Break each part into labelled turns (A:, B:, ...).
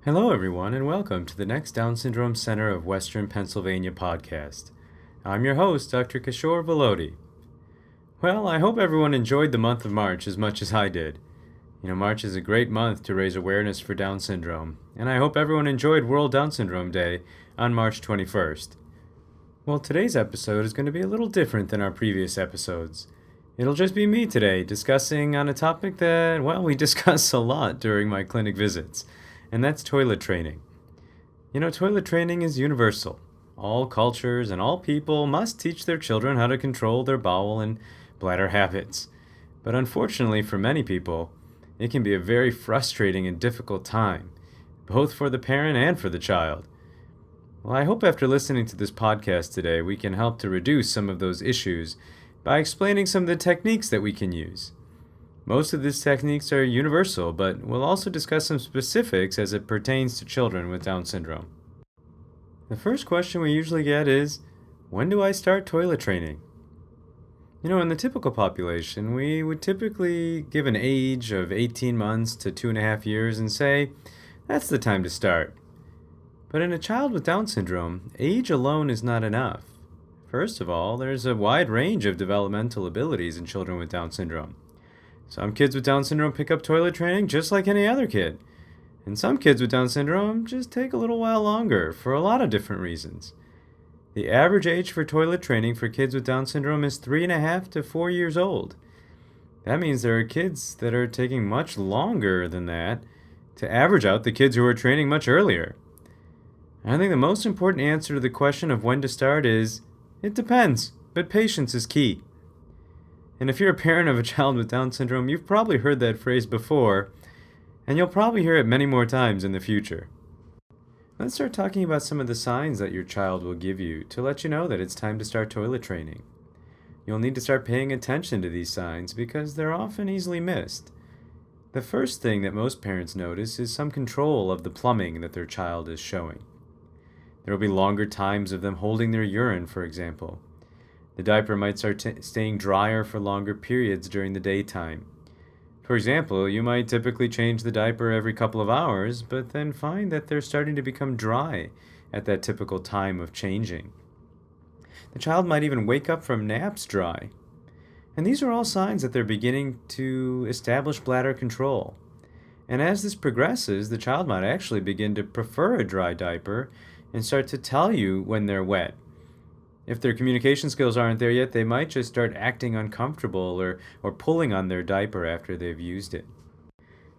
A: Hello, everyone, and welcome to the next Down Syndrome Center of Western Pennsylvania podcast. I'm your host, Dr. Kishore Vellody. Well, I hope everyone enjoyed the month of March as much as I did. March is a great month to raise awareness for Down syndrome, and I hope everyone enjoyed World Down Syndrome Day on March 21st. Well, today's episode is going to be a little different than our previous episodes. It'll just be me today discussing on a topic that, we discuss a lot during my clinic visits, and that's toilet training. Toilet training is universal. All cultures and all people must teach their children how to control their bowel and bladder habits. But unfortunately for many people, it can be a very frustrating and difficult time, both for the parent and for the child. Well, I hope after listening to this podcast today, we can help to reduce some of those issues by explaining some of the techniques that we can use. Most of these techniques are universal, but we'll also discuss some specifics as it pertains to children with Down syndrome. The first question we usually get is, when do I start toilet training? In the typical population, we would typically give an age of 18 months to 2.5 years and say, that's the time to start. But in a child with Down syndrome, age alone is not enough. First of all, there's a wide range of developmental abilities in children with Down syndrome. Some kids with Down syndrome pick up toilet training just like any other kid. And some kids with Down syndrome just take a little while longer for a lot of different reasons. The average age for toilet training for kids with Down syndrome is 3.5 to 4 years old. That means there are kids that are taking much longer than that to average out the kids who are training much earlier. And I think the most important answer to the question of when to start is, it depends, but patience is key. And if you're a parent of a child with Down syndrome, you've probably heard that phrase before, and you'll probably hear it many more times in the future. Let's start talking about some of the signs that your child will give you to let you know that it's time to start toilet training. You'll need to start paying attention to these signs because they're often easily missed. The first thing that most parents notice is some control of the plumbing that their child is showing. There will be longer times of them holding their urine, for example. The diaper might start staying drier for longer periods during the daytime. For example, you might typically change the diaper every couple of hours, but then find that they're starting to become dry at that typical time of changing. The child might even wake up from naps dry. And these are all signs that they're beginning to establish bladder control. And as this progresses, the child might actually begin to prefer a dry diaper and start to tell you when they're wet. If their communication skills aren't there yet, they might just start acting uncomfortable or pulling on their diaper after they've used it.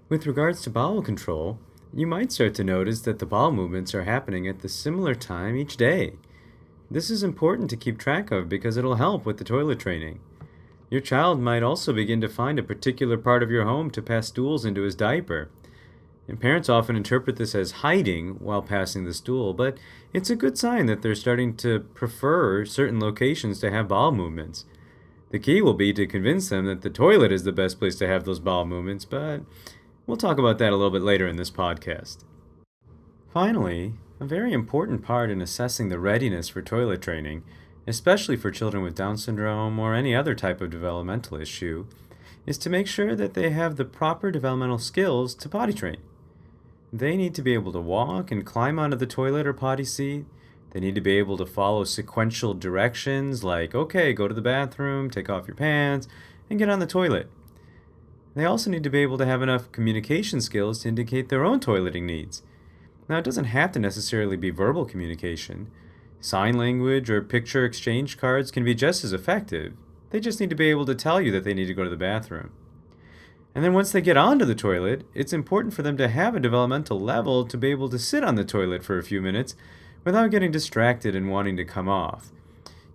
A: With regards to bowel control, you might start to notice that the bowel movements are happening at the similar time each day. This is important to keep track of because it'll help with the toilet training. Your child might also begin to find a particular part of your home to pass stools into his diaper. And parents often interpret this as hiding while passing the stool, but it's a good sign that they're starting to prefer certain locations to have bowel movements. The key will be to convince them that the toilet is the best place to have those bowel movements, but we'll talk about that a little bit later in this podcast. Finally, a very important part in assessing the readiness for toilet training, especially for children with Down syndrome or any other type of developmental issue, is to make sure that they have the proper developmental skills to potty train. They need to be able to walk and climb onto the toilet or potty seat. They need to be able to follow sequential directions like, okay, go to the bathroom, take off your pants, and get on the toilet. They also need to be able to have enough communication skills to indicate their own toileting needs. Now, it doesn't have to necessarily be verbal communication. Sign language or picture exchange cards can be just as effective. They just need to be able to tell you that they need to go to the bathroom. And then once they get onto the toilet, it's important for them to have a developmental level to be able to sit on the toilet for a few minutes without getting distracted and wanting to come off.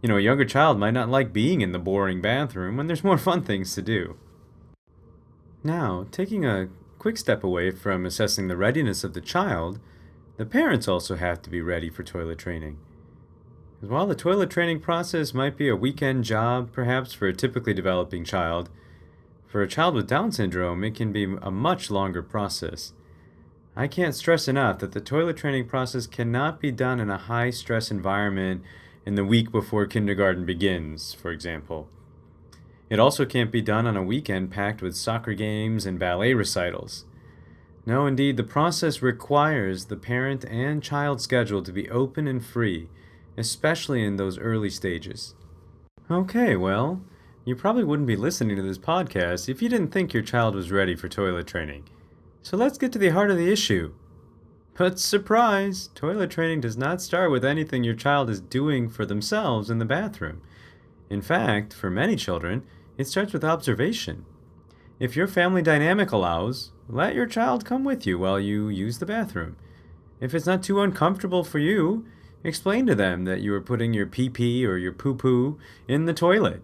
A: A younger child might not like being in the boring bathroom when there's more fun things to do. Now, taking a quick step away from assessing the readiness of the child, the parents also have to be ready for toilet training. Because while the toilet training process might be a weekend job, perhaps for a typically developing child, for a child with Down syndrome, it can be a much longer process. I can't stress enough that the toilet training process cannot be done in a high-stress environment in the week before kindergarten begins, for example. It also can't be done on a weekend packed with soccer games and ballet recitals. No, indeed, the process requires the parent and child schedule to be open and free, especially in those early stages. Okay, well, you probably wouldn't be listening to this podcast if you didn't think your child was ready for toilet training. So let's get to the heart of the issue. But surprise, toilet training does not start with anything your child is doing for themselves in the bathroom. In fact, for many children, it starts with observation. If your family dynamic allows, let your child come with you while you use the bathroom. If it's not too uncomfortable for you, explain to them that you are putting your pee-pee or your poo-poo in the toilet.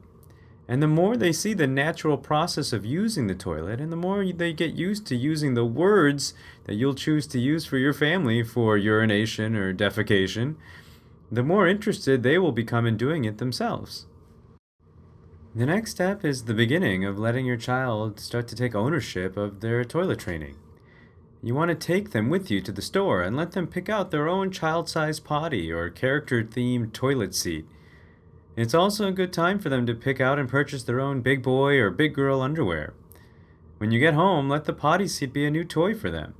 A: And the more they see the natural process of using the toilet, and the more they get used to using the words that you'll choose to use for your family for urination or defecation, the more interested they will become in doing it themselves. The next step is the beginning of letting your child start to take ownership of their toilet training. You want to take them with you to the store and let them pick out their own child-sized potty or character-themed toilet seat. It's also a good time for them to pick out and purchase their own big boy or big girl underwear. When you get home, let the potty seat be a new toy for them.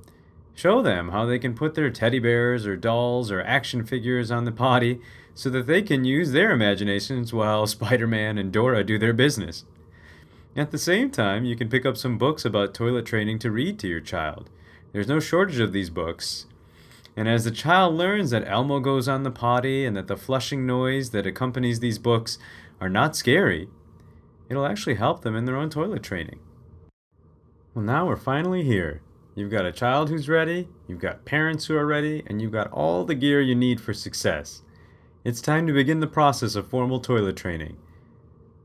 A: Show them how they can put their teddy bears or dolls or action figures on the potty so that they can use their imaginations while Spider-Man and Dora do their business. At the same time, you can pick up some books about toilet training to read to your child. There's no shortage of these books. And as the child learns that Elmo goes on the potty and that the flushing noise that accompanies these books are not scary, it'll actually help them in their own toilet training. Well, now we're finally here. You've got a child who's ready, you've got parents who are ready, and you've got all the gear you need for success. It's time to begin the process of formal toilet training.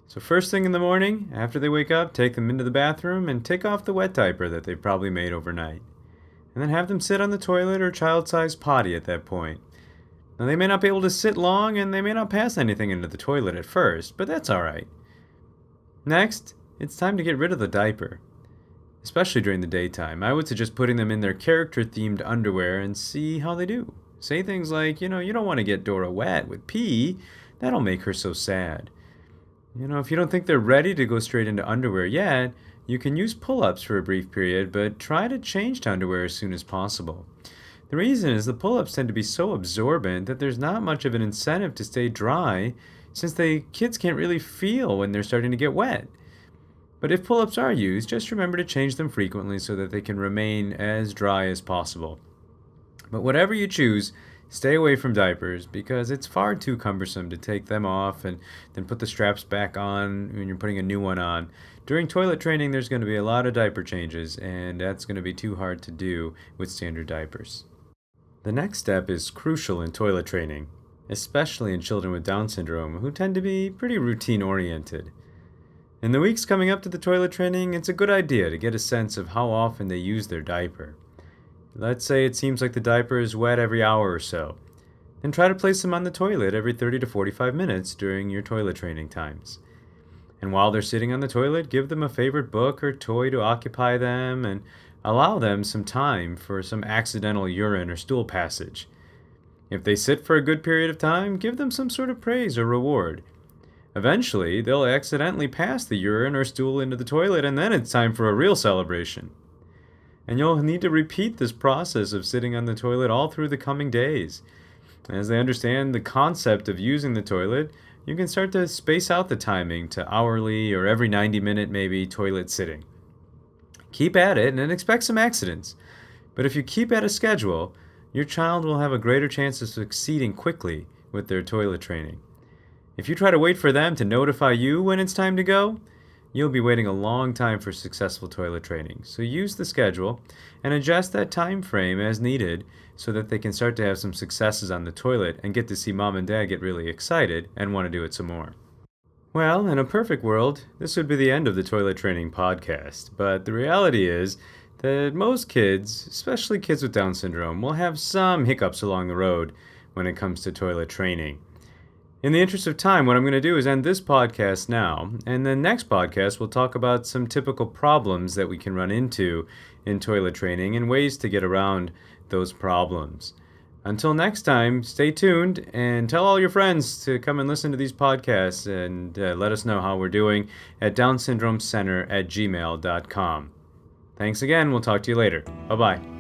A: So first thing in the morning, after they wake up, take them into the bathroom and take off the wet diaper that they've probably made overnight. And then have them sit on the toilet or child-sized potty at that point. Now they may not be able to sit long and they may not pass anything into the toilet at first, but that's alright. Next, it's time to get rid of the diaper. Especially during the daytime, I would suggest putting them in their character-themed underwear and see how they do. Say things like, you don't want to get Dora wet with pee. That'll make her so sad. If you don't think they're ready to go straight into underwear yet, you can use pull-ups for a brief period, but try to change to underwear as soon as possible. The reason is the pull-ups tend to be so absorbent that there's not much of an incentive to stay dry, since the kids can't really feel when they're starting to get wet. But if pull-ups are used, just remember to change them frequently so that they can remain as dry as possible. But whatever you choose, stay away from diapers because it's far too cumbersome to take them off and then put the straps back on when you're putting a new one on. During toilet training, there's going to be a lot of diaper changes, and that's going to be too hard to do with standard diapers. The next step is crucial in toilet training, especially in children with Down syndrome who tend to be pretty routine-oriented. In the weeks coming up to the toilet training, it's a good idea to get a sense of how often they use their diaper. Let's say it seems like the diaper is wet every hour or so. Then try to place them on the toilet every 30 to 45 minutes during your toilet training times. And while they're sitting on the toilet, give them a favorite book or toy to occupy them and allow them some time for some accidental urine or stool passage. If they sit for a good period of time, give them some sort of praise or reward. Eventually, they'll accidentally pass the urine or stool into the toilet, and then it's time for a real celebration. And you'll need to repeat this process of sitting on the toilet all through the coming days. As they understand the concept of using the toilet, you can start to space out the timing to hourly or every 90-minute maybe toilet sitting. Keep at it and expect some accidents. But if you keep at a schedule, your child will have a greater chance of succeeding quickly with their toilet training. If you try to wait for them to notify you when it's time to go, you'll be waiting a long time for successful toilet training. So use the schedule and adjust that time frame as needed so that they can start to have some successes on the toilet and get to see mom and dad get really excited and want to do it some more. Well, in a perfect world, this would be the end of the toilet training podcast, but the reality is that most kids, especially kids with Down syndrome, will have some hiccups along the road when it comes to toilet training. In the interest of time, what I'm going to do is end this podcast now, and the next podcast we'll talk about some typical problems that we can run into in toilet training and ways to get around those problems. Until next time, stay tuned and tell all your friends to come and listen to these podcasts and let us know how we're doing at downsyndromecenter@gmail.com. Thanks again. We'll talk to you later. Bye bye.